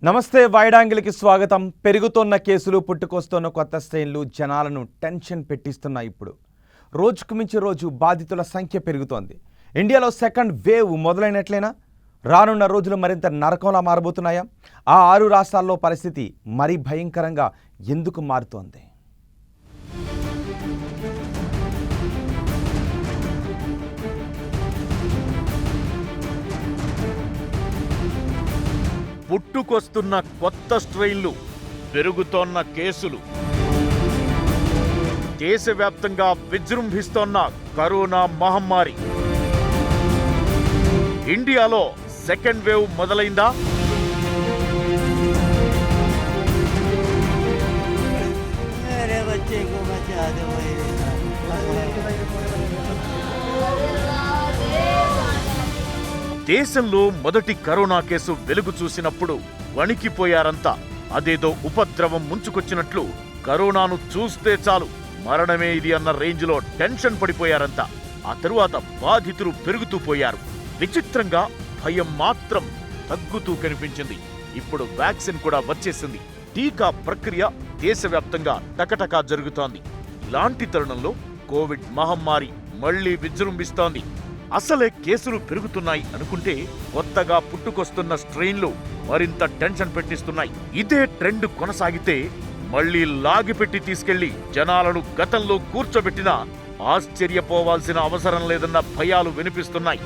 నమస్తే వైడాంగిల్కి స్వాగతం. పెరుగుతున్న కేసులు, పుట్టుకొస్తున్న కొత్త స్ట్రెయిన్లు జనాలను టెన్షన్ పెట్టిస్తున్నాయి. ఇప్పుడు రోజుకు మించి రోజు బాధితుల సంఖ్య పెరుగుతోంది. ఇండియాలో సెకండ్ వేవ్ మొదలైనట్లేనా? రానున్న రోజులు మరింత నరకంలా మారబోతున్నాయా? ఆ 6 రాష్ట్రాల్లో పరిస్థితి మరీ భయంకరంగా ఎందుకు మారుతోంది? పుట్టుకొస్తున్న కొత్త స్ట్రెయిన్లు, పెరుగుతోన్న కేసులు, దేశవ్యాప్తంగా విజృంభిస్తోన్న కరోనా మహమ్మారి. ఇండియాలో సెకండ్ వేవ్ మొదలైందా? దేశంలో మొదటి కరోనా కేసు వెలుగు చూసినప్పుడు వణికిపోయారంతా. అదేదో ఉపద్రవం ముంచుకొచ్చినట్లు, కరోనాను చూస్తే చాలు మరణమే ఇది అన్న రేంజ్లో టెన్షన్ పడిపోయారంతా. ఆ తరువాత బాధితులు పెరుగుతూ పోయారు. విచిత్రంగా భయం మాత్రం తగ్గుతూ కనిపించింది. ఇప్పుడు వ్యాక్సిన్ కూడా వచ్చేసింది. టీకా ప్రక్రియ దేశవ్యాప్తంగా టకటకా జరుగుతోంది. ఇలాంటి తరుణంలో కోవిడ్ మహమ్మారి మళ్లీ విజృంభిస్తోంది. అసలే కేసులు పెరుగుతున్నాయి అనుకుంటే కొత్తగా పుట్టుకొస్తున్న స్ట్రెయిన్లు మరింత టెన్షన్ పెట్టిస్తున్నాయి. ఇదే ట్రెండ్ కొనసాగితే మళ్లీ లాగిపెట్టి తీసుకెళ్లి జనాలను గతంలో కూర్చోబెట్టినా ఆశ్చర్యపోవాల్సిన అవసరం లేదన్న భయాలు వినిపిస్తున్నాయి.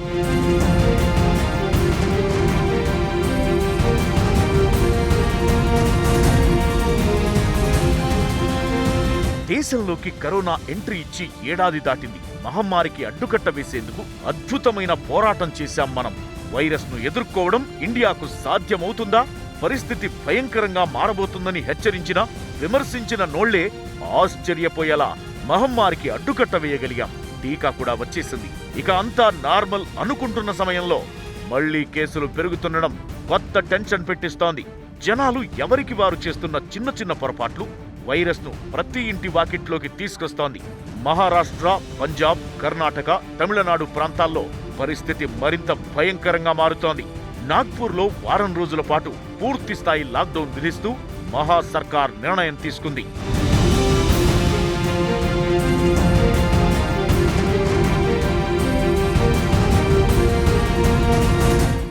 దేశంలోకి కరోనా ఎంట్రీ ఇచ్చి ఏడాది దాటింది. మహమ్మారికి అడ్డుకట్ట వేసేందుకు అద్భుతమైన పోరాటం చేశాం మనం. వైరస్ను ఎదుర్కోవడం ఇండియాకు సాధ్యమవుతుందా? పరిస్థితి భయంకరంగా మారబోతుందని హెచ్చరించిన, విమర్శించిన నోళ్లే ఆశ్చర్యపోయేలా మహమ్మారికి అడ్డుకట్ట వేయగలిగాం. టీకా కూడా వచ్చేసింది. ఇక అంతా నార్మల్ అనుకుంటున్న సమయంలో మళ్లీ కేసులు పెరుగుతుండడం కొత్త టెన్షన్ పెట్టిస్తోంది. జనాలు ఎవరికి వారు చేస్తున్న చిన్న చిన్న పొరపాట్లు వైరస్ను ప్రతి ఇంటి వాకిట్లోకి తీసుకొస్తోంది. మహారాష్ట్ర, పంజాబ్, కర్ణాటక, తమిళనాడు ప్రాంతాల్లో పరిస్థితి మరింత భయంకరంగా మారుతోంది. నాగ్పూర్లో వారం రోజుల పాటు పూర్తి స్థాయి లాక్డౌన్ విధిస్తూ మహా సర్కార్ నిర్ణయం తీసుకుంది.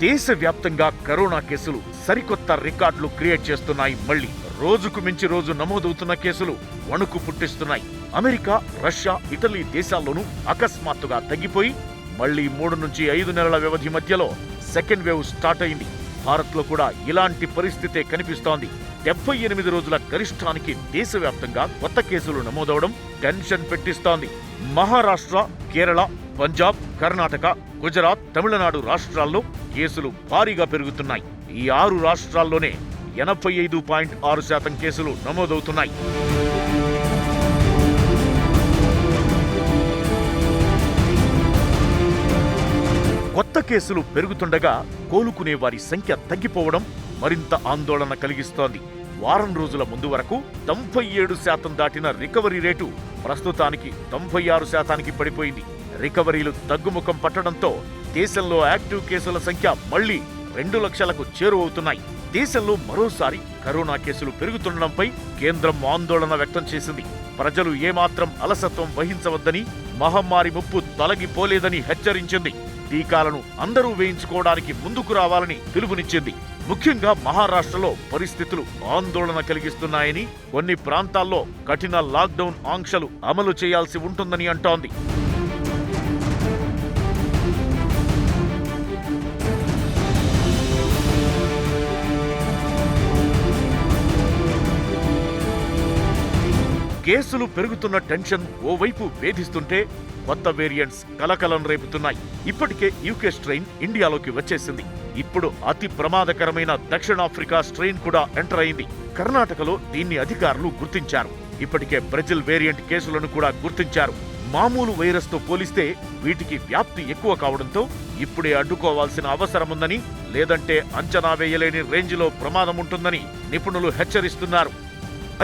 దేశవ్యాప్తంగా కరోనా కేసులు సరికొత్త రికార్డులు క్రియేట్ చేస్తున్నాయి. మళ్లీ రోజుకు మించి రోజు నమోదవుతున్న కేసులు వణుకు పుట్టిస్తున్నాయి. అమెరికా, రష్యా, ఇటలీ దేశాల్లోనూ అకస్మాత్తుగా తగ్గిపోయి మళ్లీ 3 నుంచి 5 నెలల వ్యవధి మధ్యలో సెకండ్ వేవ్ స్టార్ట్ అయింది. భారత్లో కూడా ఇలాంటి పరిస్థితే కనిపిస్తోంది. 78 రోజుల గరిష్టానికి దేశవ్యాప్తంగా కొత్త కేసులు నమోదవడం టెన్షన్ పెట్టిస్తోంది. మహారాష్ట్ర, కేరళ, పంజాబ్, కర్ణాటక, గుజరాత్, తమిళనాడు రాష్ట్రాల్లో కేసులు భారీగా పెరుగుతున్నాయి. ఈ 6 రాష్ట్రాల్లోనే 85.6% కేసులు నమోదవుతున్నాయి. కొత్త కేసులు పెరుగుతుండగా కోలుకునే వారి సంఖ్య తగ్గిపోవడం మరింత ఆందోళన కలిగిస్తోంది. వారం రోజుల ముందు వరకు 97% దాటిన రికవరీ రేటు ప్రస్తుతానికి 96%కి పడిపోయింది. రికవరీలు తగ్గుముఖం పట్టడంతో దేశంలో యాక్టివ్ కేసుల సంఖ్య మళ్లీ 2 లక్షలకు చేరువవుతున్నాయి. దేశంలో మరోసారి కరోనా కేసులు పెరుగుతుండడంపై కేంద్రం ఆందోళన వ్యక్తం చేసింది. ప్రజలు ఏమాత్రం అలసత్వం వహించవద్దని, మహమ్మారి ముప్పు తొలగిపోలేదని హెచ్చరించింది. టీకాలను అందరూ వేయించుకోవడానికి ముందుకు రావాలని పిలుపునిచ్చింది. ముఖ్యంగా మహారాష్ట్రలో పరిస్థితులు ఆందోళన కలిగిస్తున్నాయని, కొన్ని ప్రాంతాల్లో కఠిన లాక్డౌన్ ఆంక్షలు అమలు చేయాల్సి ఉంటుందని అంటోంది. కేసులు పెరుగుతున్న టెన్షన్ ఓవైపు వేధిస్తుంటే కొత్త వేరియంట్స్ కలకలం రేపుతున్నాయి. ఇప్పటికే యూకే స్ట్రెయిన్ ఇండియాలోకి వచ్చేసింది. ఇప్పుడు అతి ప్రమాదకరమైన దక్షిణాఫ్రికా స్ట్రెయిన్ కూడా ఎంటర్ అయింది. కర్ణాటకలో దీన్ని అధికారులు గుర్తించారు. ఇప్పటికే బ్రెజిల్ వేరియంట్ కేసులను కూడా గుర్తించారు. మామూలు వైరస్తో పోలిస్తే వీటికి వ్యాప్తి ఎక్కువ కావడంతో ఇప్పుడే అడ్డుకోవాల్సిన అవసరముందని, లేదంటే అంచనా వేయలేని రేంజ్లో ప్రమాదం ఉంటుందని నిపుణులు హెచ్చరిస్తున్నారు.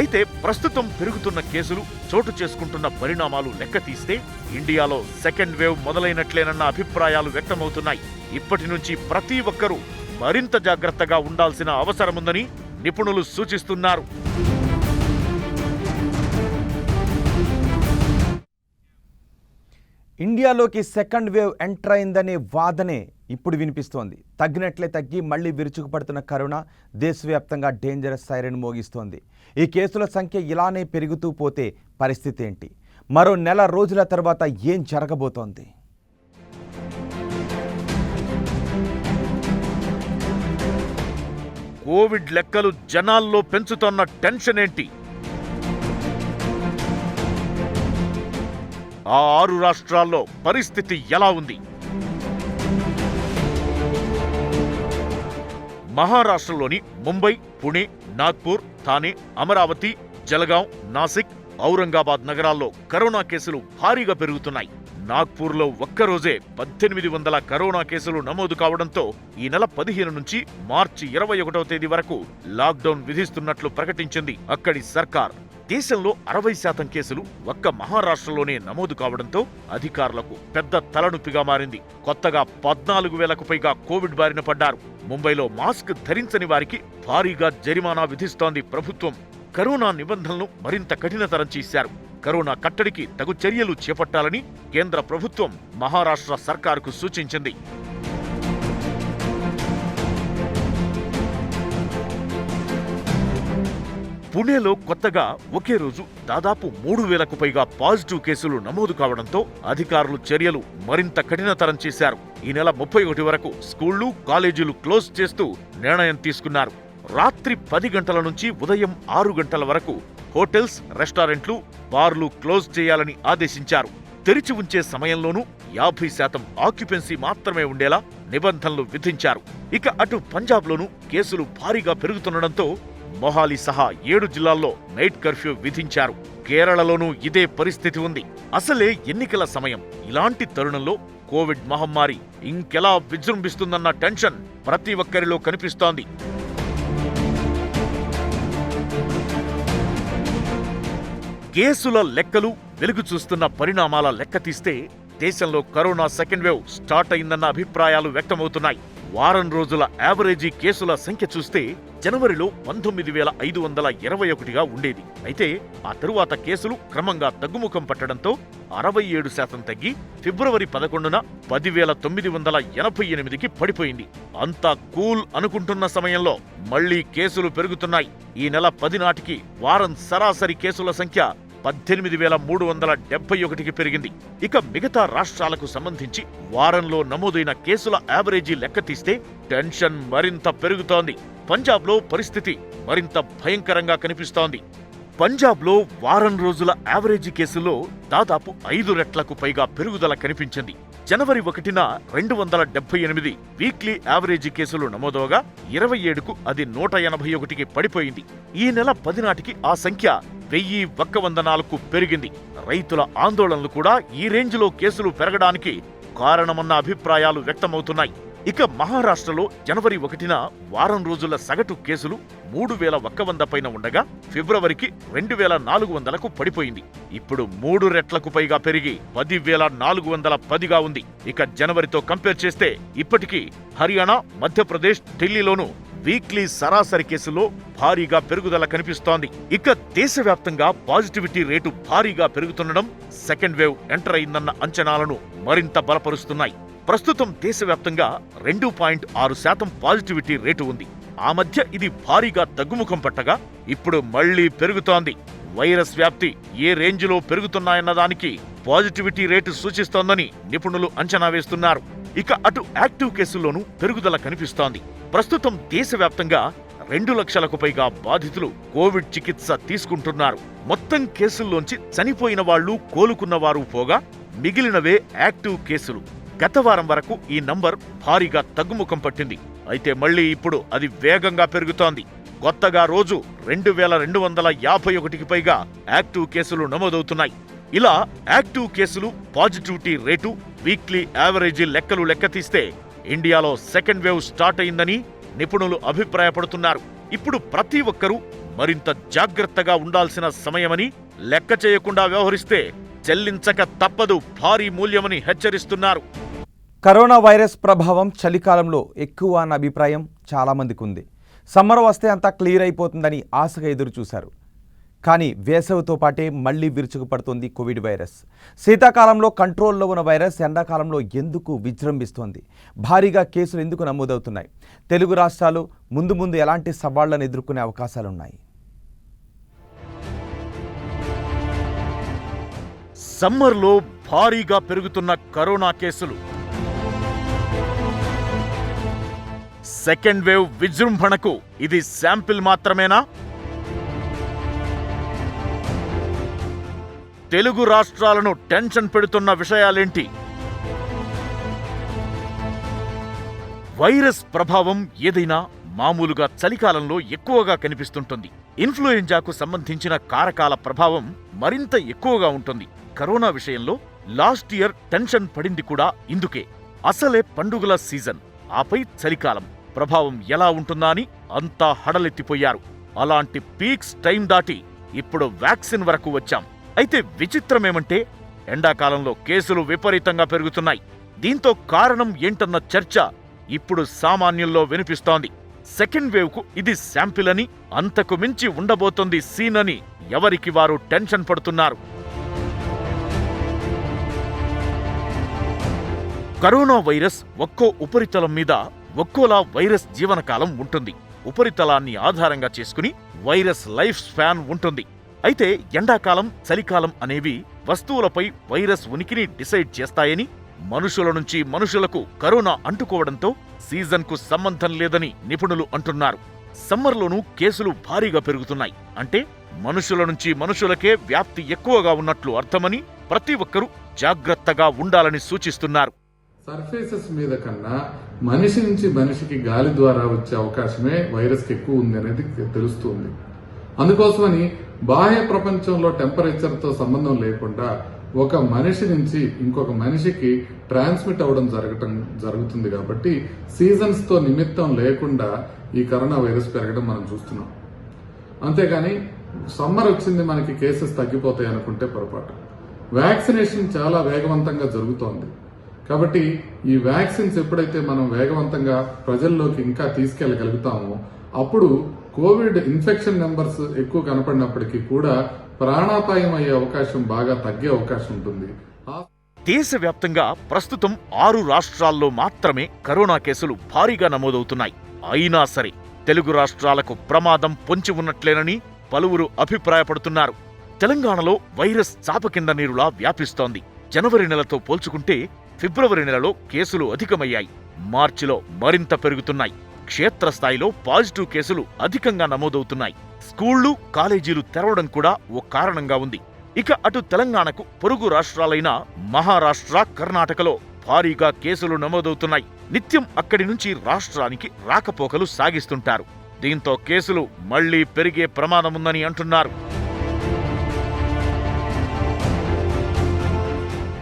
అయితే ప్రస్తుతం పెరుగుతున్న కేసులు, చోటు చేసుకుంటున్న పరిణామాలు లెక్క తీస్తే ఇండియాలో సెకండ్ వేవ్ మొదలైనట్లేనన్న అభిప్రాయాలు వ్యక్తమవుతున్నాయి. ఇప్పటి నుంచి ప్రతి ఒక్కరూ మరింత జాగ్రత్తగా ఉండాల్సిన అవసరముందని నిపుణులు సూచిస్తున్నారు. ఇండియాలోకి సెకండ్ వేవ్ ఎంటర్ అయిందనే వాదనే ఇప్పుడు వినిపిస్తోంది. తగ్గినట్లే తగ్గి మళ్లీ విరుచుకుపడుతున్న కరోనా దేశవ్యాప్తంగా డేంజరస్ సైరన్ మోగిస్తోంది. ఈ కేసుల సంఖ్య ఇలానే పెరుగుతూ పోతే పరిస్థితి ఏంటి? మరో నెల రోజుల తర్వాత ఏం జరగబోతోంది? కోవిడ్ లెక్కలు జనాల్లో పెంచుతున్న టెన్షన్ ఏంటి? ఆ 6 రాష్ట్రాల్లో పరిస్థితి ఎలా ఉంది? మహారాష్ట్రలోని ముంబై, పుణె, నాగ్పూర్, థానే, అమరావతి, జలగాం, నాసిక్, ఔరంగాబాద్ నగరాల్లో కరోనా కేసులు భారీగా పెరుగుతున్నాయి. నాగ్పూర్లో ఒక్కరోజే 1800 కరోనా కేసులు నమోదు కావడంతో ఈ నెల 15 నుంచి మార్చి 21వ తేదీ వరకు లాక్డౌన్ విధిస్తున్నట్లు ప్రకటించింది అక్కడి సర్కార్. దేశంలో 60% కేసులు ఒక్క మహారాష్ట్రలోనే నమోదు కావడంతో అధికారులకు పెద్ద తలనొప్పిగా మారింది. కొత్తగా 14,000కు పైగా కోవిడ్ బారిన పడ్డారు. ముంబైలో మాస్క్ ధరించని వారికి భారీగా జరిమానా విధిస్తోంది ప్రభుత్వం. కరోనా నిబంధనలు మరింత కఠినతరం చేశారు. కరోనా కట్టడికి తగు చర్యలు చేపట్టాలని కేంద్ర ప్రభుత్వం మహారాష్ట్ర సర్కారుకు సూచించింది. పుణేలో కొత్తగా ఒకే రోజు దాదాపు 3,000కు పైగా పాజిటివ్ కేసులు నమోదు కావడంతో అధికారులు చర్యలు మరింత కఠినతరం చేశారు. ఈ నెల 31 వరకు స్కూళ్లు, కాలేజీలు క్లోజ్ చేస్తూ నిర్ణయం తీసుకున్నారు. రాత్రి 10 గంటల నుంచి ఉదయం 6 గంటల వరకు హోటల్స్, రెస్టారెంట్లు, బార్లు క్లోజ్ చేయాలని ఆదేశించారు. తెరిచి ఉంచే సమయంలోనూ 50% ఆక్యుపెన్సీ మాత్రమే ఉండేలా నిబంధనలు విధించారు. ఇక అటు పంజాబ్లోనూ కేసులు భారీగా పెరుగుతుండటంతో మొహాలి సహా 7 జిల్లాల్లో నైట్ కర్ఫ్యూ విధించారు. కేరళలోనూ ఇదే పరిస్థితి ఉంది. అసలే ఎన్నికల సమయం. ఇలాంటి తరుణంలో కోవిడ్ మహమ్మారి ఇంకెలా విజృంభిస్తుందన్న టెన్షన్ ప్రతి ఒక్కరిలో కనిపిస్తోంది. కేసుల లెక్కలు, వెలుగు చూస్తున్న పరిణామాల లెక్క తీస్తే దేశంలో కరోనా సెకండ్ వేవ్ స్టార్ట్ అయిందన్న అభిప్రాయాలు వ్యక్తమవుతున్నాయి. వారం రోజుల యావరేజీ కేసుల సంఖ్య చూస్తే జనవరిలో 19,521గా ఉండేది. అయితే ఆ తరువాత కేసులు క్రమంగా తగ్గుముఖం పట్టడంతో 67% తగ్గి ఫిబ్రవరి 11న 10,988కి పడిపోయింది. అంతా కూల్ అనుకుంటున్న సమయంలో మళ్లీ కేసులు పెరుగుతున్నాయి. ఈ నెల 10 నాటికి వారం సరాసరి కేసుల సంఖ్య 18,371కి పెరిగింది. ఇక మిగతా రాష్ట్రాలకు సంబంధించి వారంలో నమోదైన కేసుల యావరేజీ లెక్క తీస్తే టెన్షన్ మరింత పెరుగుతోంది. పంజాబ్లో పరిస్థితి మరింత భయంకరంగా కనిపిస్తోంది. పంజాబ్లో వారం రోజుల యావరేజీ కేసుల్లో దాదాపు 5 రెట్లకు పైగా పెరుగుదల కనిపించింది. జనవరి 1న 278 వీక్లీ యావరేజీ కేసులు నమోదవగా 27కు అది 181కి పడిపోయింది. ఈ నెల 10 నాటికి ఆ సంఖ్య 1,104కు పెరిగింది. రైతుల ఆందోళనలు కూడా ఈ రేంజ్లో కేసులు పెరగడానికి కారణమన్న అభిప్రాయాలు వ్యక్తమవుతున్నాయి. ఇక మహారాష్ట్రలో జనవరి 1న వారం రోజుల సగటు కేసులు 3,100 పైన ఉండగా ఫిబ్రవరికి 2,400కు పడిపోయింది. ఇప్పుడు 3 రెట్లకు పైగా పెరిగి 10,410గా ఉంది. ఇక జనవరితో కంపేర్ చేస్తే ఇప్పటికీ హర్యానా, మధ్యప్రదేశ్, ఢిల్లీలోనూ వీక్లీ సరాసరి కేసుల్లో భారీగా పెరుగుదల కనిపిస్తోంది. ఇక దేశవ్యాప్తంగా పాజిటివిటీ రేటు భారీగా పెరుగుతుండడం సెకండ్ వేవ్ ఎంటర్ అయిందన్న అంచనాలను మరింత బలపరుస్తున్నాయి. ప్రస్తుతం దేశవ్యాప్తంగా 2.6% పాజిటివిటీ రేటు ఉంది. ఆ మధ్య ఇది భారీగా తగ్గుముఖం పట్టగా ఇప్పుడు మళ్లీ పెరుగుతోంది. వైరస్ వ్యాప్తి ఏ రేంజ్లో పెరుగుతున్నాయన్న దానికి పాజిటివిటీ రేటు సూచిస్తోందని నిపుణులు అంచనా వేస్తున్నారు. ఇక అటు యాక్టివ్ కేసుల్లోనూ పెరుగుదల కనిపిస్తోంది. ప్రస్తుతం దేశవ్యాప్తంగా 2 లక్షలకు పైగా బాధితులు కోవిడ్ చికిత్స తీసుకుంటున్నారు. మొత్తం కేసుల్లోంచి చనిపోయిన వాళ్లు, కోలుకున్న వారు పోగా మిగిలినవే యాక్టివ్ కేసులు. గత వారం వరకు ఈ నంబర్ భారీగా తగ్గుముఖం పట్టింది. అయితే మళ్లీ ఇప్పుడు అది వేగంగా పెరుగుతోంది. కొత్తగా రోజు 2,251కి పైగా యాక్టివ్ కేసులు నమోదవుతున్నాయి. ఇలా యాక్టివ్ కేసులు, పాజిటివిటీ రేటు, వీక్లీ యావరేజీ లెక్కలు లెక్కతీస్తే ఇండియాలో సెకండ్ వేవ్ స్టార్ట్ అయిందని నిపుణులు అభిప్రాయపడుతున్నారు. ఇప్పుడు ప్రతి ఒక్కరూ మరింత జాగ్రత్తగా ఉండాల్సిన సమయమని, లెక్క చేయకుండా వ్యవహరిస్తే చెల్లించక తప్పదు భారీ మూల్యమని హెచ్చరిస్తున్నారు. కరోనా వైరస్ ప్రభావం చలికాలంలో ఎక్కువ అన్న అభిప్రాయం చాలామందికి ఉంది. సమ్మర్ వస్తే అంతా క్లియర్ అయిపోతుందని ఆశగా ఎదురు చూశారు. కానీ వేసవితో పాటే మళ్లీ విరుచుకుపడుతోంది కోవిడ్ వైరస్. శీతాకాలంలో కంట్రోల్లో ఉన్న వైరస్ ఎండాకాలంలో ఎందుకు విజృంభిస్తోంది? భారీగా కేసులు ఎందుకు నమోదవుతున్నాయి? తెలుగు రాష్ట్రాలు ముందు ఎలాంటి సవాళ్లను ఎదుర్కొనే అవకాశాలున్నాయి? సమ్మర్లో భారీగా పెరుగుతున్న కరోనా కేసులు, సెకండ్ వేవ్ విజృంభణకు ఇది శాంపిల్ మాత్రమేనా? తెలుగు రాష్ట్రాలను టెన్షన్ పెడుతున్న విషయాలేంటి? వైరస్ ప్రభావం ఏదైనా మామూలుగా చలికాలంలో ఎక్కువగా కనిపిస్తుంటుంది. ఇన్ఫ్లుయెంజాకు సంబంధించిన కారకాల ప్రభావం మరింత ఎక్కువగా ఉంటుంది. కరోనా విషయంలో లాస్ట్ ఇయర్ టెన్షన్ పడింది కూడా ఇందుకే. అసలే పండుగల సీజన్, ఆపై చలికాలం ప్రభావం ఎలా ఉంటుందా అని అంతా హడలెత్తిపోయారు. అలాంటి పీక్స్ టైం దాటి ఇప్పుడు వ్యాక్సిన్ వరకు వచ్చాం. అయితే విచిత్రమేమంటే ఎండాకాలంలో కేసులు విపరీతంగా పెరుగుతున్నాయి. దీంతో కారణం ఏంటన్న చర్చ ఇప్పుడు సామాన్యుల్లో వినిపిస్తోంది. సెకండ్ వేవ్ కు ఇది శాంపిల్ అని, అంతకు మించి ఉండబోతోంది సీన్ అని ఎవరికి వారు టెన్షన్ పడుతున్నారు. కరోనా వైరస్ ఒక్కో ఉపరితలం మీద ఒక్కోలా వైరస్ జీవనకాలం ఉంటుంది. ఉపరితలాన్ని ఆధారంగా చేసుకుని వైరస్ లైఫ్ స్పాన్ ఉంటుంది. అయితే ఎండాకాలం, చలికాలం అనేవి వస్తువులపై వైరస్ ఉనికిని డిసైడ్ చేస్తాయని, మనుషుల నుంచి మనుషులకు కరోనా అంటుకోవడంతో సీజన్కు సంబంధం లేదని నిపుణులు అంటున్నారు. సమ్మర్లోనూ కేసులు భారీగా పెరుగుతున్నాయి అంటే మనుషుల నుంచి మనుషులకే వ్యాప్తి ఎక్కువగా ఉన్నట్లు అర్థమని ప్రతి ఒక్కరూ జాగ్రత్తగా ఉండాలని సూచిస్తున్నారు. సర్ఫేసెస్ మీద కన్నా మనిషి నుంచి మనిషికి గాలి ద్వారా వచ్చే అవకాశమే వైరస్ కి ఎక్కువ ఉంది అనేది తెలుస్తుంది. అందుకోసమని బాహ్య ప్రపంచంలో టెంపరేచర్ తో సంబంధం లేకుండా ఒక మనిషి నుంచి ఇంకొక మనిషికి ట్రాన్స్మిట్ అవ్వడం జరుగుతుంది. కాబట్టి సీజన్స్ తో నిమిత్తం లేకుండా ఈ కరోనా వైరస్ పెరగడం మనం చూస్తున్నాం. అంతేగాని సమ్మర్ వచ్చింది మనకి కేసెస్ తగ్గిపోతాయి అనుకుంటే పొరపాటు. వ్యాక్సినేషన్ చాలా వేగవంతంగా జరుగుతోంది. కాబట్టి ఈ వ్యాక్సిన్స్ ఎప్పుడైతే మనం వేగవంతంగా ప్రజల్లోకి ఇంకా తీసుకెళ్లగలుగుతామో అప్పుడు కోవిడ్ ఇన్ఫెక్షన్ నెంబర్స్ ఎక్కువ కనపడినప్పటికీ కూడా ప్రాణాపాయం అయ్యే అవకాశం బాగా తగ్గే అవకాశం ఉంటుంది. దేశవ్యాప్తంగా ప్రస్తుతం 6 రాష్ట్రాల్లో మాత్రమే కరోనా కేసులు భారీగా నమోదవుతున్నాయి. అయినా సరే తెలుగు రాష్ట్రాలకు ప్రమాదం పొంచి ఉన్నట్లేనని పలువురు అభిప్రాయపడుతున్నారు. తెలంగాణలో వైరస్ చాప కింద నీరులా వ్యాపిస్తోంది. జనవరి నెలతో పోల్చుకుంటే ఫిబ్రవరి నెలలో కేసులు అధికమయ్యాయి. మార్చిలో మరింత పెరుగుతున్నాయి. క్షేత్రస్థాయిలో పాజిటివ్ కేసులు అధికంగా నమోదవుతున్నాయి. స్కూళ్లు, కాలేజీలు తెరవడం కూడా ఓ కారణంగా ఉంది. ఇక అటు తెలంగాణకు పొరుగు రాష్ట్రాలైన మహారాష్ట్ర, కర్ణాటకలో భారీగా కేసులు నమోదవుతున్నాయి. నిత్యం అక్కడి నుంచి రాష్ట్రానికి రాకపోకలు సాగిస్తుంటారు. దీంతో కేసులు మళ్లీ పెరిగే ప్రమాదముందని అంటున్నారు.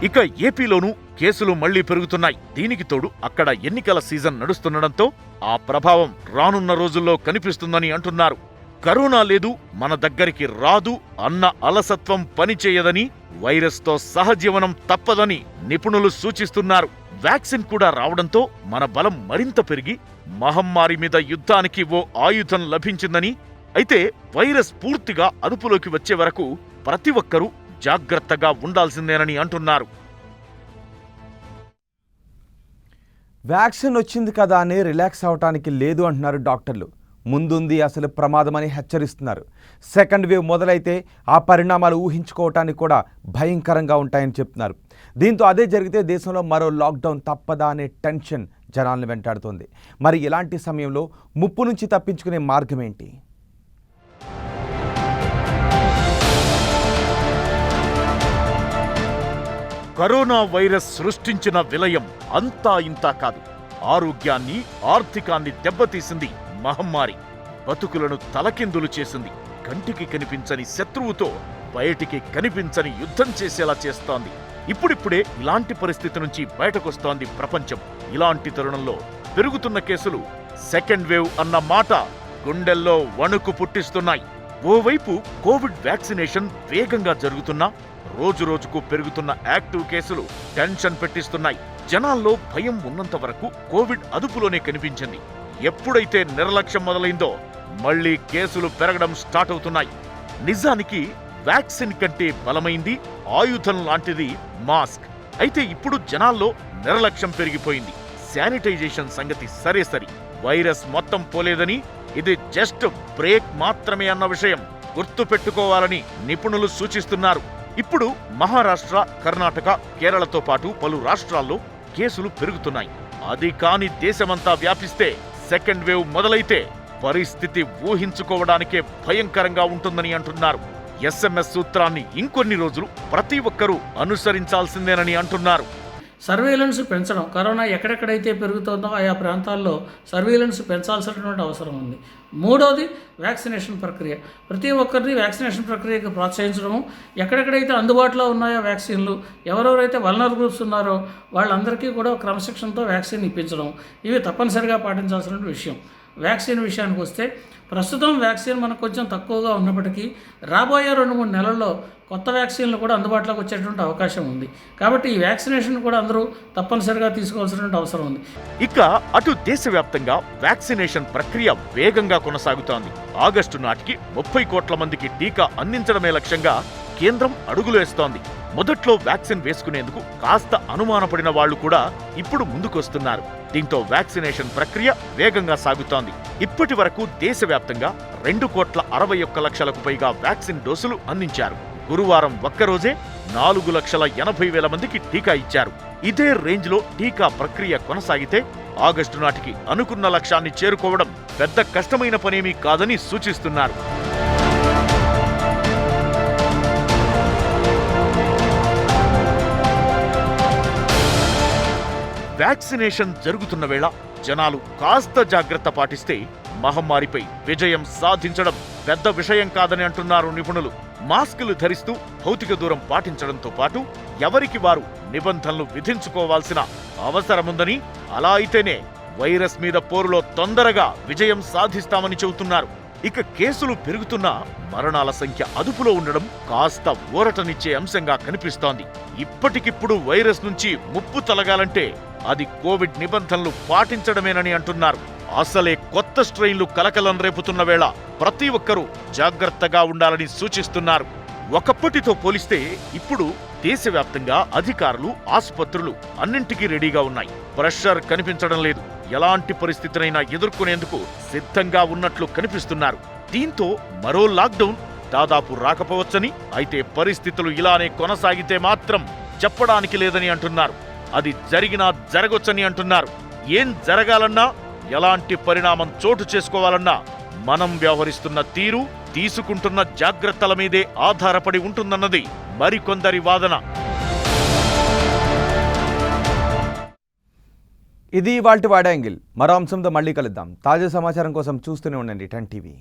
ఇక ఏపీలోనూ కేసులు మళ్లీ పెరుగుతున్నాయి. దీనికి తోడు అక్కడ ఎన్నికల సీజన్ నడుస్తుండటంతో ఆ ప్రభావం రానున్న రోజుల్లో కనిపిస్తుందని అంటున్నారు. కరోనా లేదు, మన దగ్గరికి రాదు అన్న అలసత్వం పనిచేయదని, వైరస్తో సహజీవనం తప్పదని నిపుణులు సూచిస్తున్నారు. వ్యాక్సిన్ కూడా రావడంతో మన బలం మరింత పెరిగి మహమ్మారి మీద యుద్ధానికి ఓ ఆయుధం లభించిందని, అయితే వైరస్ పూర్తిగా అదుపులోకి వచ్చే వరకు ప్రతి ఒక్కరూ జాగ్రత్తగా ఉండాల్సిందేనని అంటున్నారు. వ్యాక్సిన్ వచ్చింది కదా అని రిలాక్స్ అవటానికి లేదు అంటున్నారు డాక్టర్లు. ముందుంది అసలు ప్రమాదమని హెచ్చరిస్తున్నారు. సెకండ్ వేవ్ మొదలైతే ఆ పరిణామాలు ఊహించుకోవటానికి కూడా భయంకరంగా ఉంటాయని చెప్తున్నారు. దీంతో అదే జరిగితే దేశంలో మరో లాక్డౌన్ తప్పదా అనే టెన్షన్ జనాలను వెంటాడుతోంది. మరి ఇలాంటి సమయంలో ముప్పు నుంచి తప్పించుకునే మార్గం ఏంటి? కరోనా వైరస్ సృష్టించిన విలయం అంతా ఇంతా కాదు. ఆరోగ్యాన్ని, ఆర్థికాన్ని దెబ్బతీసింది మహమ్మారి. బతుకులను తలకిందులు చేసింది. కంటికి కనిపించని శత్రువుతో బయటికి కనిపించని యుద్ధం చేసేలా చేస్తోంది. ఇప్పుడిప్పుడే ఇలాంటి పరిస్థితి నుంచి బయటకొస్తోంది ప్రపంచం. ఇలాంటి తరుణంలో పెరుగుతున్న కేసులు సెకండ్ వేవ్ అన్న మాట గుండెల్లో వణుకు పుట్టిస్తున్నాయి. ఓవైపు కోవిడ్ వ్యాక్సినేషన్ వేగంగా జరుగుతున్నా రోజురోజుకు పెరుగుతున్న యాక్టివ్ కేసులు టెన్షన్ పెట్టిస్తున్నాయి. జనాల్లో భయం ఉన్నంత వరకు కోవిడ్ అదుపులోనే కనిపించింది. ఎప్పుడైతే నిర్లక్ష్యం మొదలైందో మళ్లీ కేసులు పెరగడం స్టార్ట్ అవుతున్నాయి. నిజానికి వ్యాక్సిన్ కంటే బలమైంది, ఆయుధం లాంటిది మాస్క్. అయితే ఇప్పుడు జనాల్లో నిర్లక్ష్యం పెరిగిపోయింది. శానిటైజేషన్ సంగతి సరే సరి, వైరస్ మొత్తం పోలేదని, ఇది జస్ట్ బ్రేక్ మాత్రమే అన్న విషయం గుర్తు పెట్టుకోవాలని నిపుణులు సూచిస్తున్నారు. ఇప్పుడు మహారాష్ట్ర, కర్ణాటక, కేరళతో పాటు పలు రాష్ట్రాల్లో కేసులు పెరుగుతున్నాయి. అది కాని దేశమంతా వ్యాపిస్తే, సెకండ్ వేవ్ మొదలైతే పరిస్థితి ఊహించుకోవడానికే భయంకరంగా ఉంటుందని అంటున్నారు. ఎస్ఎంఎస్ సూత్రాన్ని ఇంకొన్ని రోజులు ప్రతి ఒక్కరూ అనుసరించాల్సిందేనని అంటున్నారు. సర్వేలెన్స్ పెంచడం, కరోనా ఎక్కడెక్కడైతే పెరుగుతుందో ఆయా ప్రాంతాల్లో సర్వేలెన్స్ పెంచాల్సినటువంటి అవసరం ఉంది. మూడోది వ్యాక్సినేషన్ ప్రక్రియ. ప్రతి ఒక్కరిని వ్యాక్సినేషన్ ప్రక్రియకు ప్రోత్సహించడము, ఎక్కడెక్కడైతే అందుబాటులో ఉన్నాయో వ్యాక్సిన్లు, ఎవరెవరైతే వల్నరబుల్ గ్రూప్స్ ఉన్నారో వాళ్ళందరికీ కూడా క్రమశిక్షణతో వ్యాక్సిన్ ఇప్పించడం, ఇవి తప్పనిసరిగా పాటించాల్సిన విషయం. వ్యాక్సిన్ విషయానికి వస్తే, ప్రస్తుతం వ్యాక్సిన్ మనకు కొంచెం తక్కువగా ఉన్నప్పటికీ రాబోయే 2-3 నెలల్లో కొత్త వ్యాక్సిన్లు కూడా అందుబాటులోకి వచ్చేటువంటి అవకాశం ఉంది. కాబట్టి ఈ వ్యాక్సినేషన్ కూడా అందరూ తప్పనిసరిగా తీసుకోవాల్సినటువంటి అవసరం ఉంది. ఇక అటు దేశవ్యాప్తంగా వ్యాక్సినేషన్ ప్రక్రియ వేగంగా కొనసాగుతోంది. ఆగస్టు నాటికి 30 కోట్ల మందికి టీకా అందించడమే లక్ష్యంగా కేంద్రం అడుగులేస్తోంది. మొదట్లో వ్యాక్సిన్ వేసుకునేందుకు కాస్త అనుమానపడిన వాళ్లు కూడా ఇప్పుడు ముందుకొస్తున్నారు. దీంతో వ్యాక్సినేషన్ ప్రక్రియ వేగంగా సాగుతోంది. ఇప్పటి వరకు దేశవ్యాప్తంగా 2,61,00,000కు పైగా వ్యాక్సిన్ డోసులు అందించారు. గురువారం ఒక్కరోజే 4,80,000 మందికి టీకా ఇచ్చారు. ఇదే రేంజ్లో టీకా ప్రక్రియ కొనసాగితే ఆగస్టు నాటికి అనుకున్న లక్ష్యాన్ని చేరుకోవడం పెద్ద కష్టమైన పనేమీ కాదని సూచిస్తున్నారు. వ్యాక్సినేషన్ జరుగుతున్న వేళ జనాలు కాస్త జాగ్రత్త పాటిస్తే మహమ్మారిపై విజయం సాధించడం పెద్ద విషయం కాదని అంటున్నారు నిపుణులు. మాస్కులు ధరిస్తూ భౌతిక దూరం పాటించడంతో పాటు ఎవరికి వారు నిబంధనలు విధించుకోవాల్సిన అవసరముందని, అలా అయితేనే వైరస్ మీద పోరులో తొందరగా విజయం సాధిస్తామని చెబుతున్నారు. ఇక కేసులు పెరుగుతున్నా మరణాల సంఖ్య అదుపులో ఉండడం కాస్త ఊరటనిచ్చే అంశంగా కనిపిస్తోంది. ఇప్పటికిప్పుడు వైరస్ నుంచి ముప్పు తొలగాలంటే అది కోవిడ్ నిబంధనలు పాటించడమేనని అంటున్నారు. అసలే కొత్త స్ట్రెయిన్లు కలకలం రేపుతున్న వేళ ప్రతి ఒక్కరూ జాగ్రత్తగా ఉండాలని సూచిస్తున్నారు. ఒకప్పటితో పోలిస్తే ఇప్పుడు దేశవ్యాప్తంగా అధికారులు, ఆసుపత్రులు అన్నింటికీ రెడీగా ఉన్నాయి. ప్రెషర్ కనిపించడం లేదు. ఎలాంటి పరిస్థితినైనా ఎదుర్కొనేందుకు సిద్ధంగా ఉన్నట్లు కనిపిస్తున్నారు. దీంతో మరో లాక్డౌన్ దాదాపు రాకపోవచ్చని, అయితే పరిస్థితులు ఇలానే కొనసాగితే మాత్రం చెప్పడానికి లేదని అంటున్నారు. అది జరిగినా జరగొచ్చని అంటున్నారు. ఏం జరగాలన్నా, ఎలాంటి పరిణామం చోటు చేసుకోవాలన్నా మనం వ్యవహరిస్తున్న తీరు, తీసుకుంటున్న జాగ్రత్తల మీదే ఆధారపడి ఉంటుందన్నది మరికొందరి వాదన. ఇది ఇవాల్టి వాడ యాంగిల్. మరో అంశంతో మళ్ళీ కలుద్దాం. తాజా సమాచారం కోసం చూస్తూనే ఉండండి 10 టీవీ.